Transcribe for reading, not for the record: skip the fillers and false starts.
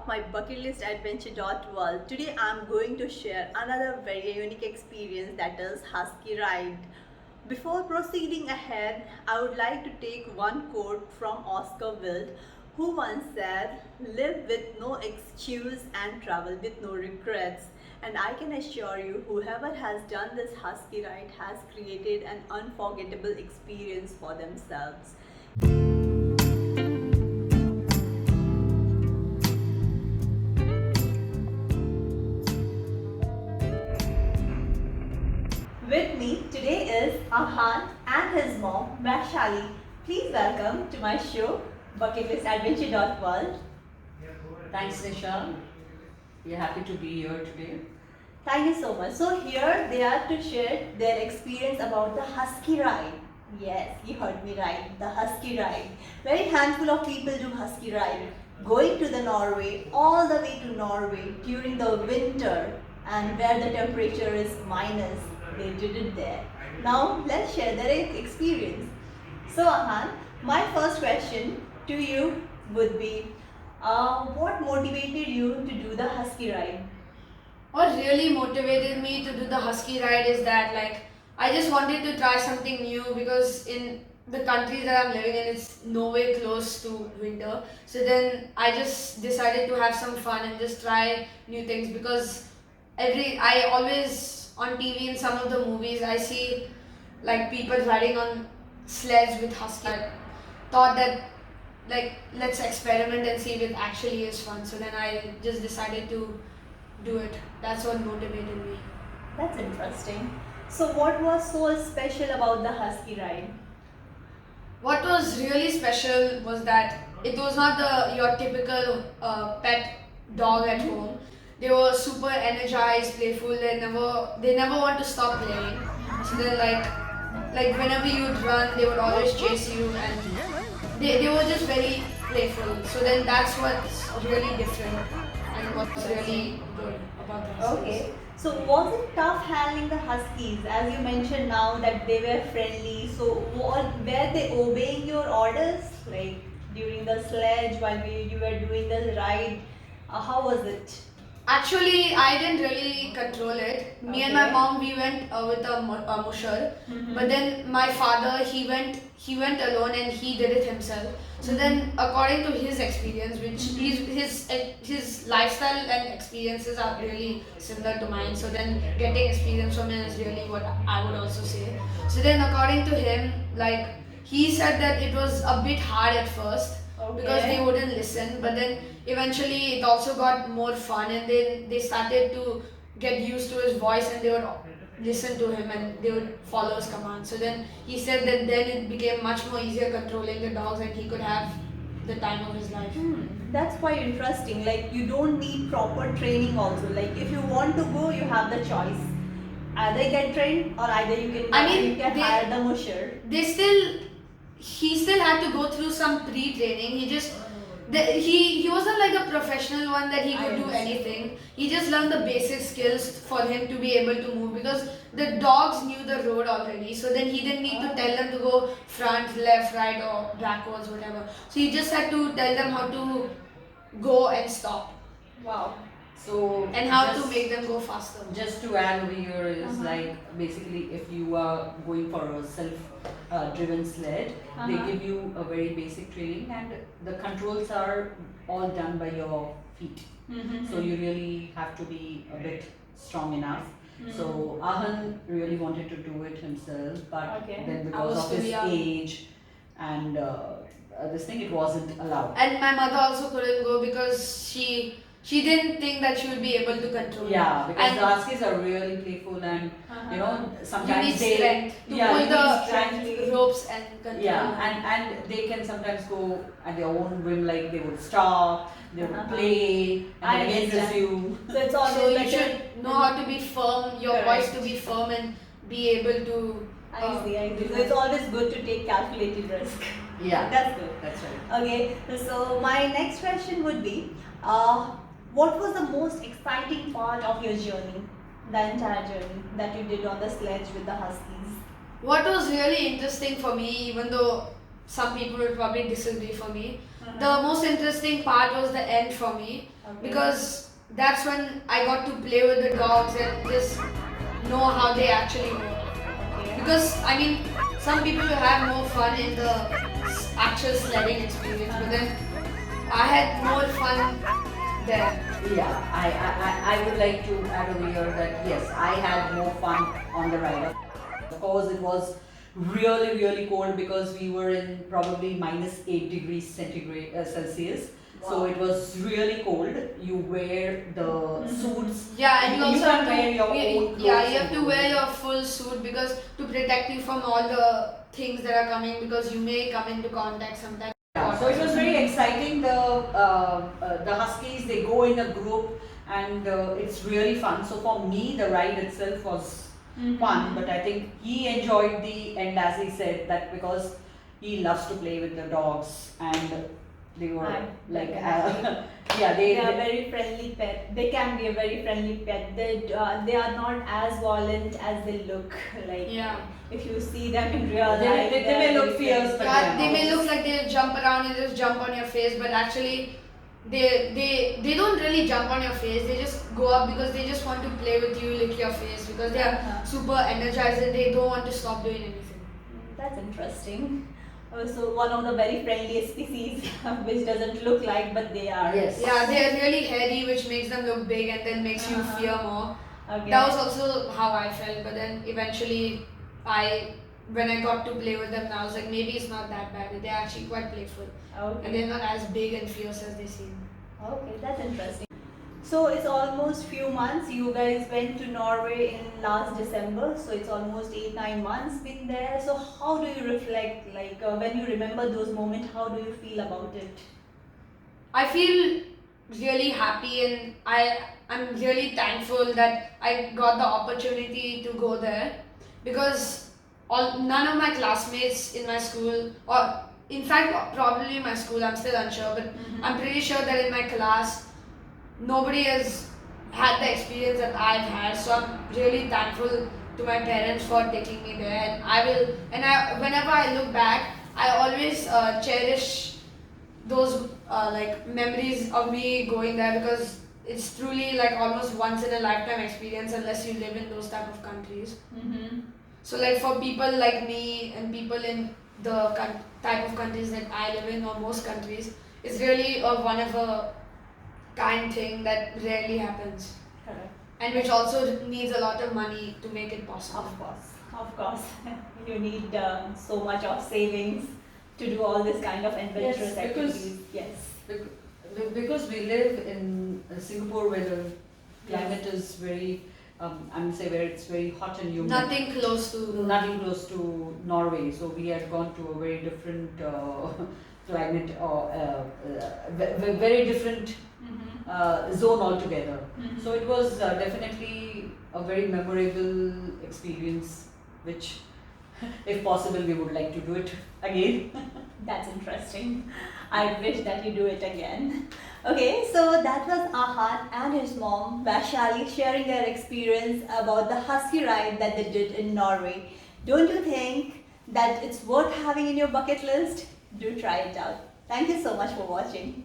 of my bucket list adventure.world. Today I'm going to share another very unique experience, that is Husky Ride. Before proceeding ahead, I would like to take one quote from Oscar Wilde, who once said, "Live with no excuse and travel with no regrets." And I can assure you, whoever has done this Husky Ride has created an unforgettable experience for themselves. With me today is Ahan and his mom, Vaishali. Please welcome to my show, bucketlistadventure.world. Thanks, Nisha. We're happy to be here today. Thank you so much. So here they are to share their experience about the Husky Ride. Yes, you heard me right, the Husky Ride. Very handful of people do Husky Ride. Going to the Norway, all the way to Norway during the winter and where the temperature is minus, they did it there. Now let's share their experience. So Ahan, my first question to you would be, what motivated you to do the Husky Ride? What really motivated me to do the Husky Ride is that I just wanted to try something new because in the country that I'm living in it's nowhere close to winter. So then I just decided to have some fun and just try new things because I always on TV in some of the movies I see like people riding on sleds with Husky. I thought that let's experiment and see if it actually is fun. So then I just decided to do it. That's what motivated me. That's interesting. So what was so special about the Husky Ride? What was really special was that it was not your typical pet dog at home. They were super energized, playful. They never want to stop playing. So then like whenever you'd run, they would always chase you, and they were just very playful. So then that's what's really different and what's really good about the Huskies. Okay. So was it tough handling the Huskies? As you mentioned now that they were friendly. So were they obeying your orders? Like during the sledge while you were doing the ride? How was it? Actually, I didn't really control it. Me and my Okay. mom, we went with a musher, but then my father, he went alone and he did it himself. So then, according to his experience, which his lifestyle and experiences are really similar to mine. So then, getting experience from him is really what I would also say. So then, according to him, he said that it was a bit hard at first because Okay. they wouldn't listen, but then eventually it also got more fun, and then they started to get used to his voice and they would listen to him and they would follow his commands. So then he said that then it became much more easier controlling the dogs and he could have the time of his life. That's quite interesting. Like you don't need proper training also. Like if you want to go, you have the choice. Either get trained or either you can hire the musher. He still had to go through some pre-training. He wasn't like a professional one that he I could do understand. anything. He just learned the basic skills for him to be able to move because the dogs knew the road already. So then he didn't need to tell them to go front, left, right, or backwards, whatever. So he just had to tell them how to go and stop Wow. So and how to just- make them go faster. Just to add over here is basically if you are going for a self-driven sled, they Uh-huh. give you a very basic training and the controls are all done by your feet. So you really have to be a bit strong enough. So Ahan really wanted to do it himself, but Okay. then I because was of too his young. age and this thing, it wasn't allowed. And my mother also couldn't go because she didn't think that she would be able to control Yeah, it. because And the Huskies are really playful and you know you sometimes need they strength to yeah, pull you need the strength. ropes and control. Yeah, and they can sometimes go at their own whim, like they would stop, they would play, and I then again understand. resume. So it's always So you better. should know how to be firm, your voice to be firm and be able to I see. So it's always good to take calculated risk. Yeah, That's good. that's right. Okay, so my next question would be, what was the most exciting part of your journey, the entire journey that you did on the sledge with the Huskies? What was really interesting for me, even though some people would probably disagree for me, the most interesting part was the end for me Okay. because that's when I got to play with the dogs and just know how they actually work. Okay. Because I mean, some people have more fun in the actual sledding experience, but then I had more fun there. Yeah, I would like to add over here that yes, I had more fun on the ride. Of course, it was really cold because we were in probably -8 degrees centigrade Celsius. So Wow. it was really cold. You wear the suits. Yeah, and you You also can't have to wear your own yeah, clothes you have to and wear go. your full suit because to protect you from all the things that are coming because you may come into contact sometimes. Yeah, so it was very exciting. The Huskies, they go in a group and it's really fun. So for me, the ride itself was fun, but I think he enjoyed the end, as he said, that because he loves to play with the dogs and they were like yeah, They are very friendly pet. They can be a very friendly pet. They are not as violent as they look. Like Yeah. if you see them in real They- life, they are may look very fierce, friendly. but Yeah, they may look like they jump around and just jump on your face, but actually they don't really jump on your face. They just go up because they just want to play with you, lick your face because they are Uh-huh. super energized and they don't want to stop doing anything. That's interesting. So one of the very friendliest species, which doesn't look like, but they are. Yes. Yeah, they are really hairy, which makes them look big and then makes you Uh-huh. fear more. Okay. That was also how I felt, but then eventually when I got to play with them, I was like, maybe it's not that bad. They're actually quite playful and Okay. they're not as big and fierce as they seem. Okay, that's interesting. So it's almost few months. You guys went to Norway in last December, so it's almost 8-9 months been there. So how do you reflect? Like when you remember those moments, how do you feel about it? I feel really happy and I'm really thankful that I got the opportunity to go there because none of my classmates in my school or in fact probably in my school I'm still unsure but I'm pretty sure that in my class nobody has had the experience that I've had, so I'm really thankful to my parents for taking me there. And whenever I look back, I always cherish those like memories of me going there because it's truly like almost once in a lifetime experience unless you live in those type of countries. Mm-hmm. So like for people like me and people in the type of countries that I live in or most countries, it's really one of a kind thing that rarely happens Correct. and which also needs a lot of money to make it possible. Of course. You need so much of savings to do all this kind of adventurous Yes, because- activities. Yes. Because we live in Singapore where the climate is very, I would say where it's very hot and humid. Nothing close to Nothing close to Norway, so we had gone to a very different climate or very different zone altogether. So it was definitely a very memorable experience, which, if possible, we would like to do it again. That's interesting. I wish that you do it again. Okay, so that was Ahan and his mom, Vaishali, sharing their experience about the husky ride that they did in Norway. Don't you think that it's worth having in your bucket list? Do try it out. Thank you so much for watching.